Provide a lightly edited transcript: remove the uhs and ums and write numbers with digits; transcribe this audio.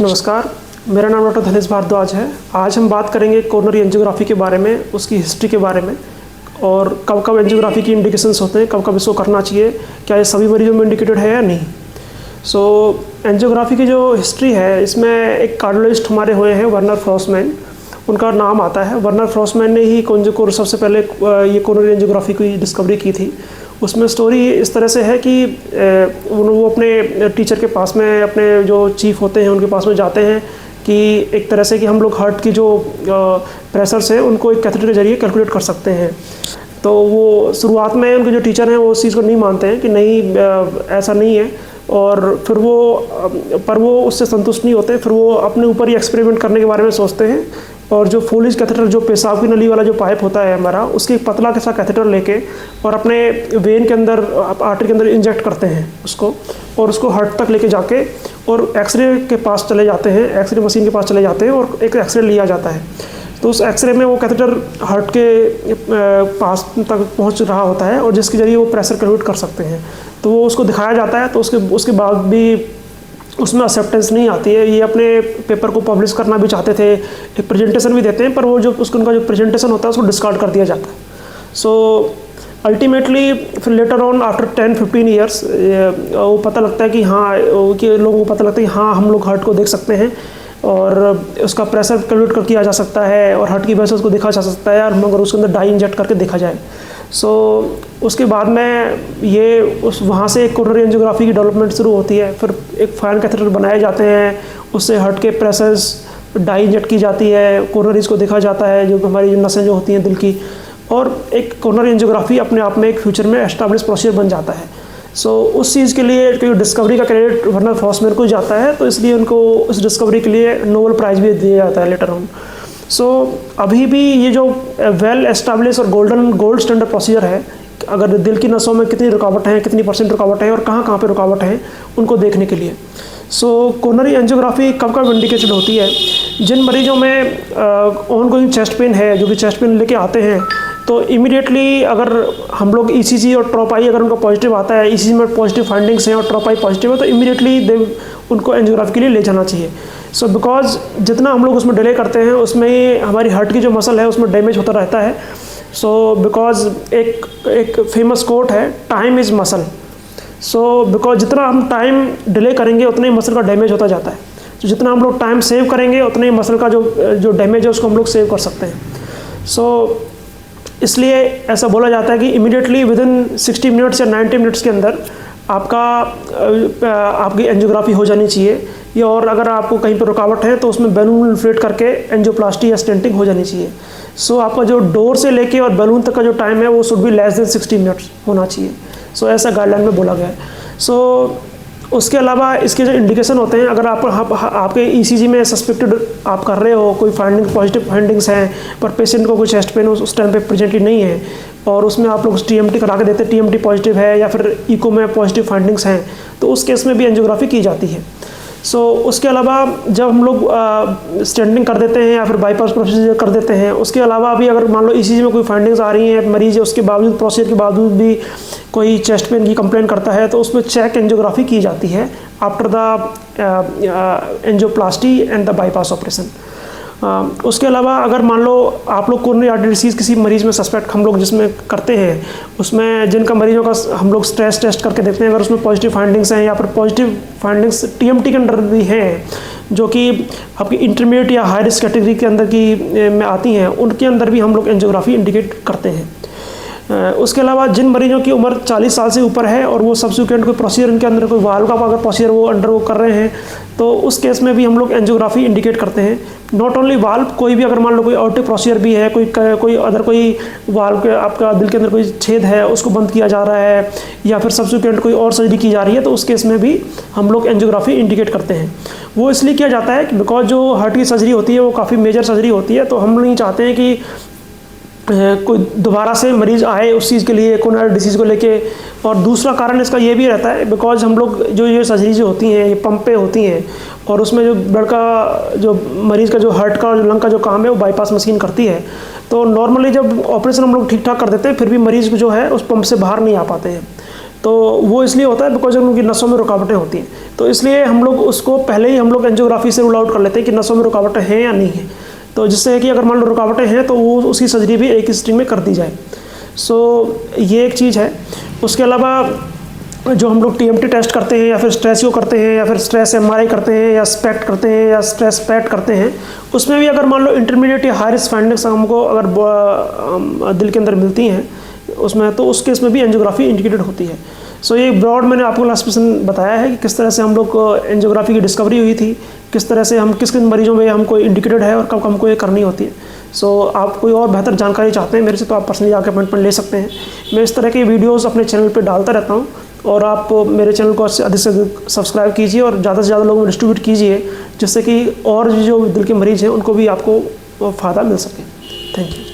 नमस्कार, मेरा नाम डॉक्टर धनेश भारद्वाज है। आज हम बात करेंगे कोरोनरी एंजियोग्राफी के बारे में, उसकी हिस्ट्री के बारे में और कब कब एंजियोग्राफी की इंडिकेशंस होते हैं, कब कब इसको करना चाहिए, क्या ये सभी मरीजों में इंडिकेटेड है या नहीं। एंजियोग्राफी की जो हिस्ट्री है, इसमें एक कार्डियोलॉजिस्ट हमारे हुए हैं वर्नर फ्रॉसमैन, उनका नाम आता है। वर्नर फ्रॉसमैन ने ही सबसे पहले ये कोरोनरी एंजियोग्राफी की डिस्कवरी की थी। उसमें स्टोरी इस तरह से है कि वो अपने टीचर के पास में, अपने जो चीफ होते हैं उनके पास में जाते हैं कि एक तरह से कि हम लोग हार्ट की जो प्रेशर्स है उनको एक कैथेटर के जरिए कैलकुलेट कर सकते हैं। तो वो शुरुआत में उनके जो टीचर हैं वो उस चीज़ को नहीं मानते हैं कि नहीं, ऐसा नहीं है। और फिर वो उससे संतुष्ट नहीं होते। फिर वो अपने ऊपर ही एक्सपेरिमेंट करने के बारे में सोचते हैं और जो फोलिज कैथेटर, जो पेशाब की नली वाला जो पाइप होता है हमारा, उसके पतला के साथ कैथेटर लेके और अपने वेन के अंदर, आर्टरी के अंदर इंजेक्ट करते हैं उसको, और उसको हार्ट तक लेके जाके और एक्सरे के पास चले जाते हैं, एक्सरे मशीन के पास चले जाते हैं और एक एक्सरे लिया जाता है। तो उस एक्सरे में वो कैथेटर हार्ट के पास तक पहुंच रहा होता है और जिसके जरिए वो प्रेशर कैलकुलेट कर सकते हैं। तो वो उसको दिखाया जाता है। तो उसके बाद भी उसमें एक्सेप्टेंस नहीं आती है। ये अपने पेपर को पब्लिश करना भी चाहते थे, एक प्रेजेंटेशन भी देते हैं, पर वो जो उनका जो प्रेजेंटेशन होता है उसको डिस्कार्ड कर दिया जाता है। अल्टीमेटली फिर लेटर ऑन आफ्टर 10-15 ईयर्स वो पता लगता है कि हाँ, कि लोगों को पता लगता है कि हाँ, हम लोग हार्ट को देख सकते हैं और उसका प्रेशर कैलकुलेट कर किया जा सकता है और हार्ट की वेसल्स को देखा जा सकता है, और मगर उसके अंदर डाई इंजेक्ट करके देखा जाए। उसके बाद में ये वहाँ से एक कोरोनरी एंजियोग्राफी की डेवलपमेंट शुरू होती है। फिर एक फाइन कैथेटर बनाए जाते हैं, उससे हार्ट के प्रेशर्स डाई इंजेक्ट की जाती है, कोरोनरीज को देखा जाता है, जो हमारी जो नसें जो होती हैं दिल की, और एक कोरोनरी एंजियोग्राफी अपने आप में एक फ्यूचर में एस्टैब्लिश प्रोसीजर बन जाता है। उस चीज़ के लिए क्योंकि डिस्कवरी का क्रेडिट वर्नर फ्रॉसमैन को जाता है, तो इसलिए उनको उस डिस्कवरी के लिए नोबेल प्राइज़ भी दिया जाता है लेटर ऑन। अभी भी ये जो वेल एस्टैब्लिश और गोल्ड स्टैंडर्ड प्रोसीजर है, अगर दिल की नसों में कितनी रुकावट है, कितनी % रुकावट है और कहाँ पे रुकावट है, उनको देखने के लिए। कोरोनरी एंजियोग्राफी कब कब इंडिकेटेड होती है? जिन मरीजों में ऑनगोइंग चेस्ट पेन है, जो कि चेस्ट पेन लेके आते हैं, तो इमीडिएटली अगर हम लोग ECG और ट्रॉप-आई अगर उनका पॉजिटिव आता है, ECG में पॉजिटिव फाइंडिंग्स हैं और ट्रॉप-आई पॉजिटिव है, तो इमीडिएटली उनको एंजियोग्राफी के लिए ले जाना चाहिए। बिकॉज जितना हम लोग उसमें डिले करते हैं, उसमें हमारी हार्ट की जो मसल है उसमें डैमेज होता रहता है। बिकॉज एक फेमस कोट है, टाइम इज़ मसल। बिकॉज जितना हम टाइम डिले करेंगे उतना ही मसल का डैमेज होता जाता है। जितना हम लोग टाइम सेव करेंगे उतना ही मसल का जो डैमेज है उसको हम लोग सेव कर सकते हैं। इसलिए ऐसा बोला जाता है कि इमीडिएटली विदिन 60 मिनट्स या 90 मिनट्स के अंदर आपकी एंजियोग्राफी हो जानी चाहिए। या और अगर आपको कहीं पर रुकावट है तो उसमें बैलून इन्फ्लेट करके एंजियोप्लास्टी या स्टेंटिंग हो जानी चाहिए। आपका जो डोर से लेके और बैलून तक का जो टाइम है वो should be less than 60 minutes होना चाहिए। ऐसा गाइडलाइन में बोला गया है। उसके अलावा इसके जो इंडिकेशन होते हैं, अगर आपके ECG में सस्पेक्टेड आप कर रहे हो, कोई पॉजिटिव फाइंडिंग्स हैं, पर पेशेंट को कोई चेस्ट पेन उस टाइम पे प्रेजेंटली नहीं है और उसमें आप लोग TMT करा के देते हैं, TMT पॉजिटिव है या फिर इको में पॉजिटिव फाइंडिंग्स हैं, तो उस केस में भी एंजियोग्राफी की जाती है। उसके अलावा जब हम लोग स्टेंटिंग कर देते हैं या फिर बाईपास प्रोसीजर कर देते हैं, उसके अलावा भी अगर मान लो ECG में कोई फाइंडिंग्स आ रही हैं, मरीज है उसके बावजूद, प्रोसीजर के बावजूद भी कोई चेस्ट पेन की कंप्लेंट करता है, तो उसमें चेक एंजियोग्राफी की जाती है after the angioplasty and the bypass operation. उसके अलावा अगर मान लो आप लोग कोरोनरी आर्टरी डिसीज़ किसी मरीज़ में सस्पेक्ट हम लोग जिसमें करते हैं, उसमें जिनका मरीजों का हम लोग स्ट्रेस टेस्ट करके देखते हैं, अगर उसमें पॉजिटिव फाइंडिंग्स हैं या फिर पॉजिटिव फाइंडिंग्स TMT के अंदर भी हैं, जो कि आपकी इंटरमीडिएट या हाई रिस्क कैटेगरी के अंदर की में आती हैं, उनके अंदर भी हम लोग एंजियोग्राफी इंडिकेट करते हैं। उसके अलावा जिन मरीजों की उम्र 40 साल से ऊपर है और वो सब्सिक्वेंट कोई प्रोसीजर उनके अंदर, कोई वाल्व का अगर प्रोसीजर वो अंडर वो कर रहे हैं, तो उस केस में भी हम लोग एंजियोग्राफी इंडिकेट करते हैं। नॉट ओनली वाल्व, कोई भी अगर मान लो कोई ऑर्टिक प्रोसीजर भी है, कोई वाल्व के आपका दिल के अंदर कोई छेद है उसको बंद किया जा रहा है या फिर सब्सिक्वेंट कोई और सर्जरी की जा रही है, तो उस केस में भी हम लोग एंजियोग्राफी इंडिकेट करते हैं। वो इसलिए किया जाता है बिकॉज जो हार्ट की सर्जरी होती है वो काफ़ी मेजर सर्जरी होती है, तो हम नहीं चाहते हैं कि कोई दोबारा से मरीज़ आए उस चीज़ के लिए, कोरोनरी डिसीज़ को लेके। और दूसरा कारण इसका ये भी रहता है बिकॉज हम लोग जो ये सर्जरी जो होती हैं, ये पंप पे होती हैं और उसमें जो ब्लड का, जो मरीज़ का जो हार्ट का, जो लंग का जो काम है वो बाईपास मशीन करती है। तो नॉर्मली जब ऑपरेशन हम लोग ठीक ठाक कर देते हैं, फिर भी मरीज़ जो है उस पंप से बाहर नहीं आ पाते हैं। तो वो इसलिए होता है बिकॉज उनकी नसों में रुकावटें होती हैं। तो इसलिए हम लोग उसको पहले ही हम लोग एंजियोग्राफी से रूल आउट कर लेते हैं कि नसों में रुकावटें हैं या नहीं है। तो जिससे है कि अगर मान लो रुकावटें हैं तो वो उसकी सर्जरी भी एक ही सिटिंग में कर दी जाए। सो ये एक चीज़ है। उसके अलावा जो हम लोग TMT टेस्ट करते हैं या फिर स्ट्रेसियो करते हैं या फिर स्ट्रेस MRI करते हैं या स्पेक्ट करते हैं या स्ट्रेस पैट करते हैं, उसमें भी अगर मान लो इंटरमीडिएट या हाई रिस्क फाइंडिंग्स हमको अगर दिल के अंदर मिलती हैं उसमें, तो उस केस में भी एंजियोग्राफी इंडिकेटेड होती है। सो ये ब्रॉड मैंने आपको क्लासिफिकेशन बताया है कि किस तरह से हम लोग एंजियोग्राफी की डिस्कवरी हुई थी, किस तरह से हम किस किन मरीजों में हमको इंडिकेटेड है और कब हमको ये करनी होती है। सो आप कोई और बेहतर जानकारी चाहते हैं मेरे से तो आप पर्सनली आकर अपॉइंटमेंट ले सकते हैं। मैं इस तरह के वीडियोस अपने चैनल पे डालता रहता हूँ और आप मेरे चैनल को अधिक से अधिक सब्सक्राइब कीजिए और ज़्यादा से ज़्यादा लोगों में डिस्ट्रीब्यूट कीजिए, जिससे कि और जो दिल के मरीज़ हैं उनको भी आपको फ़ायदा मिल सके। Thank you.